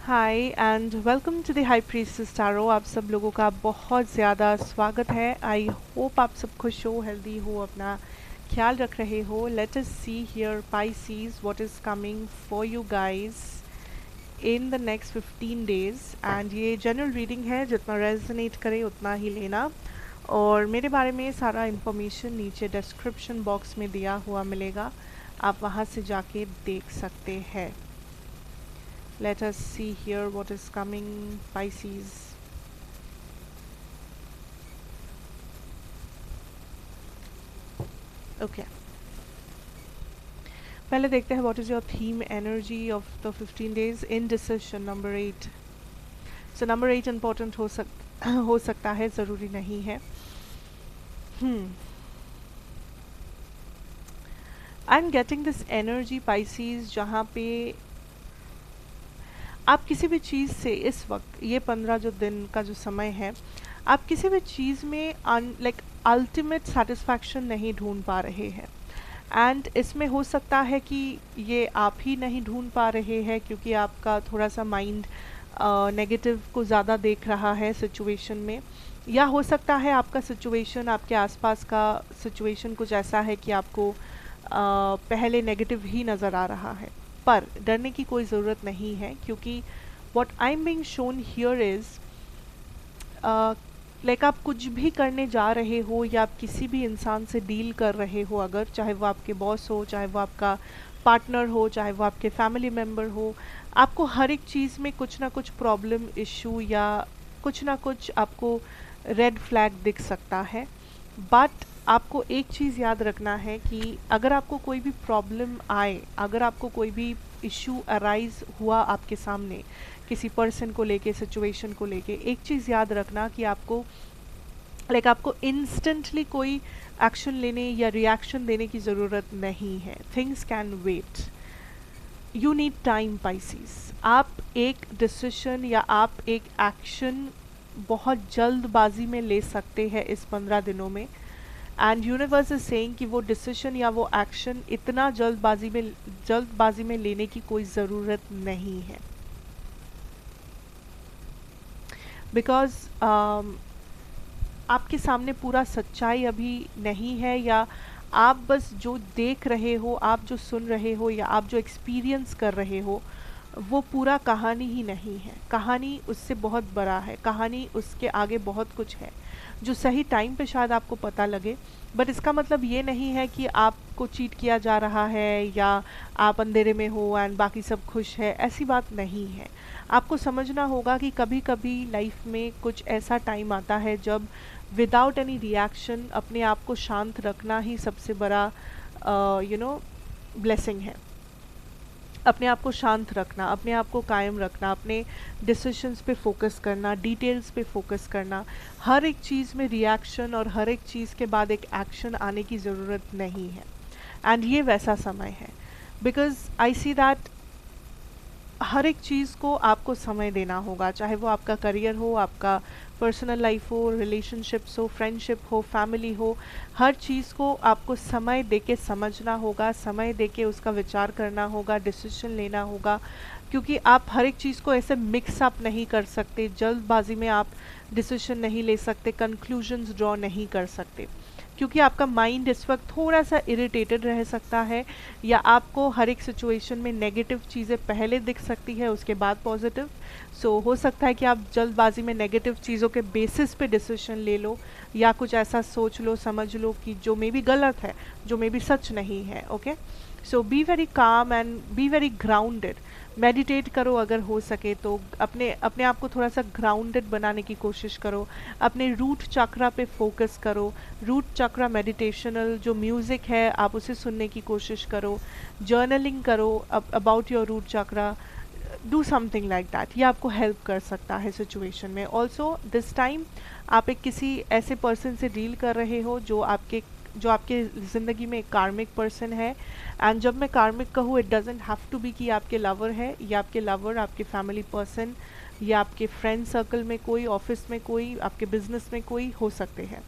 Hi and welcome to the high priestess tarot. आप सब लोगों का बहुत ज़्यादा स्वागत है। आई होप आप सब खुश हो, हेल्दी हो, अपना ख्याल रख रहे हो। Let us see here Pisces what is coming for you guys in the next 15 days. And ये जनरल रीडिंग है, जितना रेजोनेट करे उतना ही लेना। और मेरे बारे में सारा इन्फॉर्मेशन नीचे डिस्क्रिप्शन बॉक्स में दिया हुआ मिलेगा, आप वहाँ से जाके देख सकते हैं। Let us see here what is coming, Pisces. Okay. पहले देखते हैं what is your theme energy of the 15 days. Indecision, number 8. So number 8 important हो सकता है, ज़रूरी नहीं है. I'm getting this energy, Pisces, जहाँ पे आप किसी भी चीज़ से इस वक्त ये 15 जो दिन का जो समय है, आप किसी भी चीज़ में लाइक अल्टीमेट सेटिस्फैक्शन नहीं ढूंढ पा रहे हैं। एंड इसमें हो सकता है कि ये आप ही नहीं ढूंढ पा रहे हैं क्योंकि आपका थोड़ा सा माइंड नेगेटिव को ज़्यादा देख रहा है सिचुएशन में, या हो सकता है आपका सिचुएशन, आपके आसपास का सिचुएशन कुछ ऐसा है कि आपको पहले नेगेटिव ही नज़र आ रहा है। पर डरने की कोई ज़रूरत नहीं है, क्योंकि what I am being shown here is like आप कुछ भी करने जा रहे हो या आप किसी भी इंसान से डील कर रहे हो, अगर चाहे वो आपके बॉस हो, चाहे वो आपका पार्टनर हो, चाहे वो आपके फैमिली मेम्बर हो, आपको हर एक चीज़ में कुछ ना कुछ प्रॉब्लम, इशू या कुछ ना कुछ आपको रेड फ्लैग दिख सकता है। बट आपको एक चीज़ याद रखना है कि अगर आपको कोई भी प्रॉब्लम आए, अगर आपको कोई भी इशू अराइज हुआ आपके सामने किसी पर्सन को लेके, सिचुएशन को लेके, एक चीज़ याद रखना कि आपको आपको इंस्टेंटली कोई एक्शन लेने या रिएक्शन देने की ज़रूरत नहीं है। Things can wait, you need time Pisces. आप एक डिसीजन या आप एक एक्शन बहुत जल्दबाजी में ले सकते हैं इस 15 दिनों में। एंड यूनिवर्स इज सेइंग कि वो डिसीजन या वो एक्शन इतना जल्दबाजी में लेने की कोई ज़रूरत नहीं है, बिकॉज आपके सामने पूरा सच्चाई अभी नहीं है, या आप बस जो देख रहे हो, आप जो सुन रहे हो, या आप जो एक्सपीरियंस कर रहे हो, वो पूरा कहानी ही नहीं है। कहानी उससे बहुत बड़ा है, कहानी उसके आगे बहुत कुछ है जो सही टाइम पे शायद आपको पता लगे। बट इसका मतलब ये नहीं है कि आपको चीट किया जा रहा है या आप अंधेरे में हो एंड बाकी सब खुश है, ऐसी बात नहीं है। आपको समझना होगा कि कभी कभी लाइफ में कुछ ऐसा टाइम आता है जब विदाउट एनी रिएक्शन अपने आप को शांत रखना ही सबसे बड़ा ब्लेसिंग है। अपने आप को शांत रखना, अपने आप को कायम रखना, अपने डिसीजंस पे फोकस करना, डिटेल्स पे फोकस करना। हर एक चीज़ में रिएक्शन और हर एक चीज़ के बाद एक एक्शन आने की ज़रूरत नहीं है। एंड ये वैसा समय है, बिकॉज आई सी दैट हर एक चीज़ को आपको समय देना होगा, चाहे वो आपका करियर हो, आपका पर्सनल लाइफ हो, रिलेशनशिप्स हो, फ्रेंडशिप हो, फैमिली हो। हर चीज़ को आपको समय देके समझना होगा, समय देके उसका विचार करना होगा, डिसीजन लेना होगा, क्योंकि आप हर एक चीज़ को ऐसे मिक्स अप नहीं कर सकते। जल्दबाजी में आप डिसीजन नहीं ले सकते, कंक्लूजन्स ड्रॉ नहीं कर सकते, क्योंकि आपका माइंड इस वक्त थोड़ा सा इरिटेटेड रह सकता है, या आपको हर एक सिचुएशन में नेगेटिव चीज़ें पहले दिख सकती है, उसके बाद पॉजिटिव। सो हो सकता है कि आप जल्दबाजी में नेगेटिव चीज़ों के बेसिस पे डिसीजन ले लो, या कुछ ऐसा सोच लो, समझ लो कि जो मे बी गलत है, जो मे बी सच नहीं है। Okay, so be very calm and be very grounded. Meditate करो अगर हो सके तो, अपने आप को थोड़ा सा ग्राउंडेड बनाने की कोशिश करो, अपने रूट चक्रा पे फोकस करो। रूट चक्रा मेडिटेशनल जो म्यूज़िक है आप उसे सुनने की कोशिश करो, जर्नलिंग करो about your root chakra, do something like that. ये आपको हेल्प कर सकता है सिचुएशन में। ऑल्सो दिस टाइम आप एक किसी ऐसे पर्सन से डील कर रहे हो जो आपके ज़िंदगी में एक कार्मिक पर्सन है। एंड जब मैं कार्मिक कहूँ, it doesn't have to be कि आपके लवर है, या आपके लवर आपके फैमिली पर्सन, या आपके फ्रेंड सर्कल में कोई, ऑफिस में कोई, आपके बिजनेस में कोई हो सकते हैं।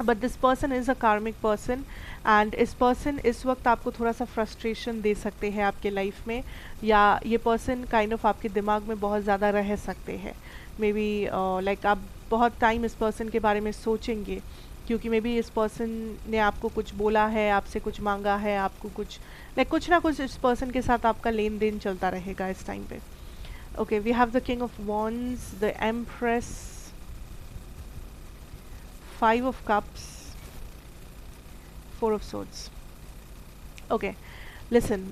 But this person is a कार्मिक पर्सन, एंड इस पर्सन इस वक्त आपको थोड़ा सा फ्रस्ट्रेशन दे सकते हैं आपके लाइफ में, या ये पर्सन काइंड ऑफ आपके दिमाग में बहुत ज़्यादा रह सकते हैं। मे बी लाइक आप बहुत टाइम इस पर्सन के बारे में सोचेंगे, क्योंकि मे बी इस पर्सन ने आपको कुछ बोला है, आपसे कुछ मांगा है, आपको कुछ कुछ ना कुछ इस पर्सन के साथ आपका लेन देन चलता रहेगा इस टाइम पे। Okay, we have the king of wands, the empress, 5 of cups, 4 of swords. Okay, listen,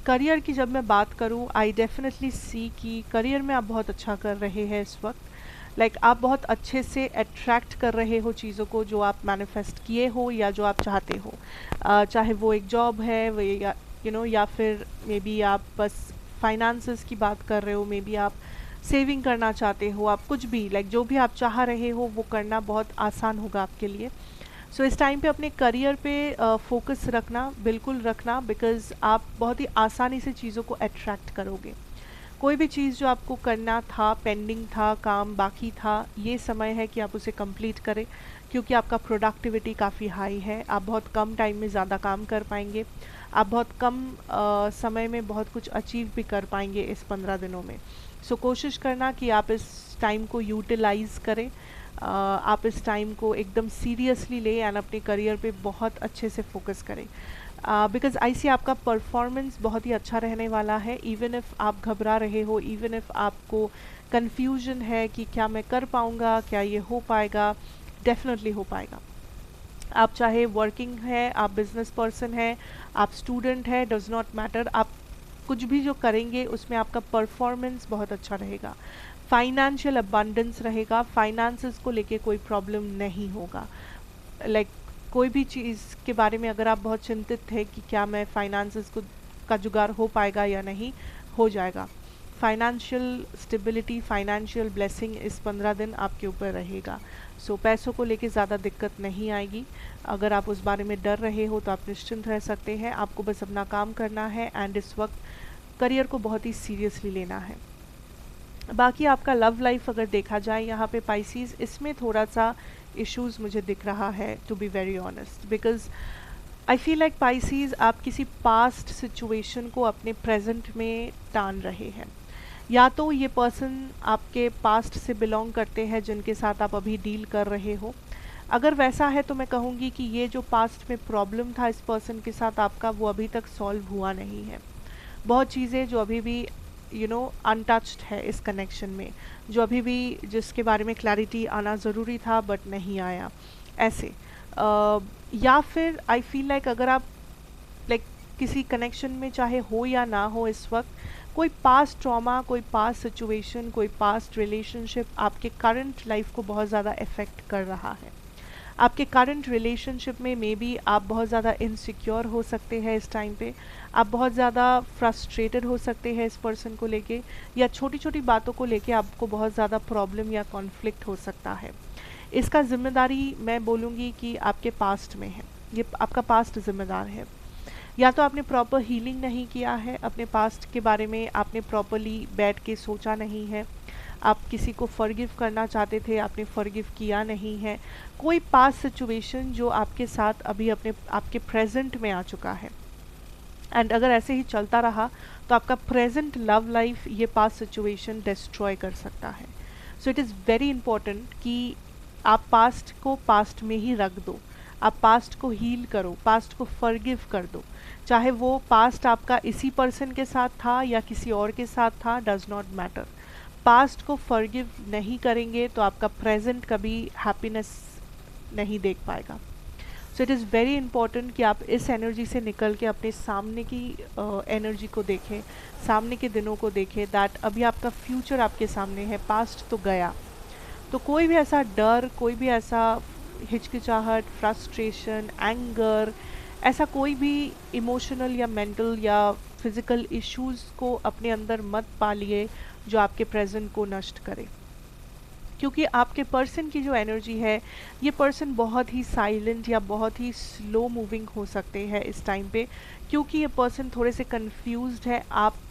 career की जब मैं बात करूँ, आई डेफिनेटली सी कि करियर में आप बहुत अच्छा कर रहे हैं इस वक्त। आप बहुत अच्छे से अट्रैक्ट कर रहे हो चीज़ों को जो आप मैनिफेस्ट किए हो या जो आप चाहते हो, चाहे वो एक जॉब है वो, या या फिर मे बी आप बस फाइनेंसेस की बात कर रहे हो, मे बी आप सेविंग करना चाहते हो, आप कुछ भी जो भी आप चाह रहे हो वो करना बहुत आसान होगा आपके लिए। सो इस टाइम पे अपने करियर पे फोकस रखना, बिल्कुल रखना, बिकॉज़ आप बहुत ही आसानी से चीज़ों को अट्रैक्ट करोगे। कोई भी चीज़ जो आपको करना था, पेंडिंग था, काम बाकी था, ये समय है कि आप उसे कंप्लीट करें, क्योंकि आपका प्रोडक्टिविटी काफ़ी हाई है। आप बहुत कम टाइम में ज़्यादा काम कर पाएंगे, आप बहुत कम समय में बहुत कुछ अचीव भी कर पाएंगे इस 15 दिनों में। सो कोशिश करना कि आप इस टाइम को यूटिलाइज़ करें, आप इस टाइम को एकदम सीरियसली लें एंड अपने करियर पे बहुत अच्छे से फोकस करें, बिकॉज आई सी आपका परफॉर्मेंस बहुत ही अच्छा रहने वाला है। इवन इफ़ आप घबरा रहे हो, इवन इफ़ आपको कन्फ्यूजन है कि क्या मैं कर पाऊँगा, क्या ये हो पाएगा, डेफिनेटली हो पाएगा। आप चाहे वर्किंग है, आप बिजनेस पर्सन है, आप स्टूडेंट है, डज नॉट मैटर, आप कुछ भी जो करेंगे उसमें आपका परफॉर्मेंस बहुत अच्छा रहेगा। फाइनेंशियल अबंडेंस रहेगा, फाइनेंसेस को लेके कोई प्रॉब्लम नहीं होगा। कोई भी चीज़ के बारे में अगर आप बहुत चिंतित थे कि क्या मैं फाइनेंसेस को का जुगाड़ हो पाएगा या नहीं, हो जाएगा। फाइनेंशियल स्टेबिलिटी, फाइनेंशियल ब्लेसिंग इस 15 दिन आपके ऊपर रहेगा। सो पैसों को लेके ज़्यादा दिक्कत नहीं आएगी। अगर आप उस बारे में डर रहे हो तो आप निश्चिंत रह सकते हैं, आपको बस अपना काम करना है एंड इस वक्त करियर को बहुत ही सीरियसली लेना है। बाकी आपका लव लाइफ अगर देखा जाए यहाँ पे पाइसीज, इसमें थोड़ा सा इश्यूज मुझे दिख रहा है, to be very honest, because I feel like Pisces आप किसी पास्ट सिचुएशन को अपने प्रेजेंट में टान रहे हैं। या तो ये पर्सन आपके पास्ट से बिलोंग करते हैं जिनके साथ आप अभी डील कर रहे हो। अगर वैसा है तो मैं कहूँगी कि ये जो पास्ट में प्रॉब्लम था इस पर्सन के साथ आपका, वो अभी तक सॉल्व हुआ नहीं है। बहुत चीज़ें जो अभी भी अनटच्ड है इस कनेक्शन में, जो अभी भी जिसके बारे में क्लैरिटी आना ज़रूरी था बट नहीं आया, ऐसे। या फिर आई फील लाइक अगर आप किसी कनेक्शन में चाहे हो या ना हो इस वक्त, कोई पास्ट ट्रॉमा, कोई पास्ट सिचुएशन, कोई पास्ट रिलेशनशिप आपके करंट लाइफ को बहुत ज़्यादा इफ़ेक्ट कर रहा है। आपके करंट रिलेशनशिप में मे बी आप बहुत ज़्यादा इनसिक्योर हो सकते हैं इस टाइम पे, आप बहुत ज़्यादा फ्रस्ट्रेटेड हो सकते हैं इस पर्सन को लेके, या छोटी छोटी बातों को लेके आपको बहुत ज़्यादा प्रॉब्लम या कॉन्फ्लिक्ट हो सकता है। इसका जिम्मेदारी मैं बोलूँगी कि आपके पास्ट में है, ये आपका पास्ट जिम्मेदार है। या तो आपने प्रॉपर हीलिंग नहीं किया है, अपने पास्ट के बारे में आपने प्रॉपरली बैठ के सोचा नहीं है, आप किसी को फॉरगिव करना चाहते थे, आपने फॉरगिव किया नहीं है। कोई पास्ट सिचुएशन जो आपके साथ अभी आपके प्रेजेंट में आ चुका है, एंड अगर ऐसे ही चलता रहा तो आपका प्रेजेंट लव लाइफ ये पास्ट सिचुएशन डिस्ट्रॉय कर सकता है। So it is very important कि आप पास्ट को पास्ट में ही रख दो, आप पास्ट को हील करो, पास्ट को फॉरगिव कर दो। चाहे वो पास्ट आपका इसी पर्सन के साथ था या किसी और के साथ था, डज नॉट मैटर। पास्ट को फॉरगिव नहीं करेंगे तो आपका प्रेजेंट कभी हैप्पीनेस नहीं देख पाएगा। So it is very important कि आप इस एनर्जी से निकल के अपने सामने की एनर्जी को देखें, सामने के दिनों को देखें, दैट अभी आपका फ्यूचर आपके सामने है, पास्ट तो गया। तो कोई भी ऐसा डर, कोई भी ऐसा हिचकिचाहट, फ्रस्ट्रेशन, एंगर, ऐसा कोई भी इमोशनल या मेंटल या फिज़िकल इश्यूज़ को अपने अंदर मत पालिए जो आपके प्रेजेंट को नष्ट करे। क्योंकि आपके पर्सन की जो एनर्जी है, ये पर्सन बहुत ही साइलेंट या बहुत ही स्लो मूविंग हो सकते हैं इस टाइम पे, क्योंकि ये पर्सन थोड़े से कंफ्यूज्ड है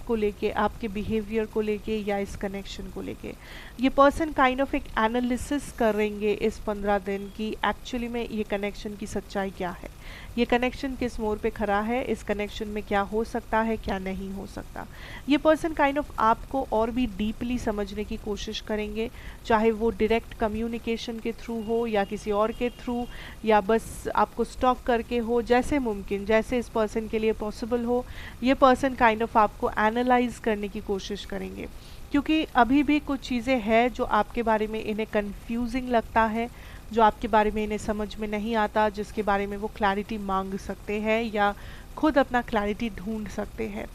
को लेके, आपके बिहेवियर को लेके या इस कनेक्शन को लेके। ये पर्सन काइंड ऑफ एक एनालिसिस करेंगे इस 15 दिन की एक्चुअली में ये कनेक्शन की सच्चाई क्या है, ये कनेक्शन किस मोड़ पे खड़ा है, इस कनेक्शन में क्या हो सकता है, क्या नहीं हो सकता। ये पर्सन काइंड ऑफ आपको और भी डीपली समझने की कोशिश करेंगे, चाहे वो डायरेक्ट कम्युनिकेशन के थ्रू हो या किसी और के थ्रू, या बस आपको स्टॉक करके हो, जैसे मुमकिन, जैसे इस पर्सन के लिए पॉसिबल हो। ये पर्सन काइंड ऑफ आपको एनालाइज करने की कोशिश करेंगे, क्योंकि अभी भी कुछ चीज़ें हैं जो आपके बारे में इन्हें कंफ्यूजिंग लगता है, जो आपके बारे में इन्हें समझ में नहीं आता, जिसके बारे में वो क्लैरिटी मांग सकते हैं या खुद अपना क्लैरिटी ढूंढ सकते हैं।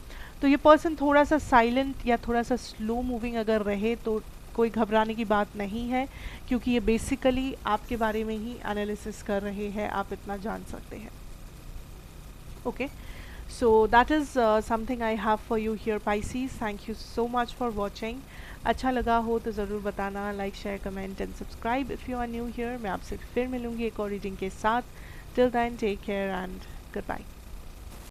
तो ये पर्सन थोड़ा सा साइलेंट या थोड़ा सा स्लो मूविंग अगर रहे तो कोई घबराने की बात नहीं है, क्योंकि ये बेसिकली आपके बारे में ही एनालिसिस कर रहे हैं, आप इतना जान सकते हैं। Okay, so that is something I have for you here, Pisces. Thank you so much for watching. अच्छा लगा हो तो ज़रूर बताना, like share comment and subscribe if you are new here. मैं आपसे फिर मिलूंगी एक और रीडिंग के साथ। Till then take care and good bye.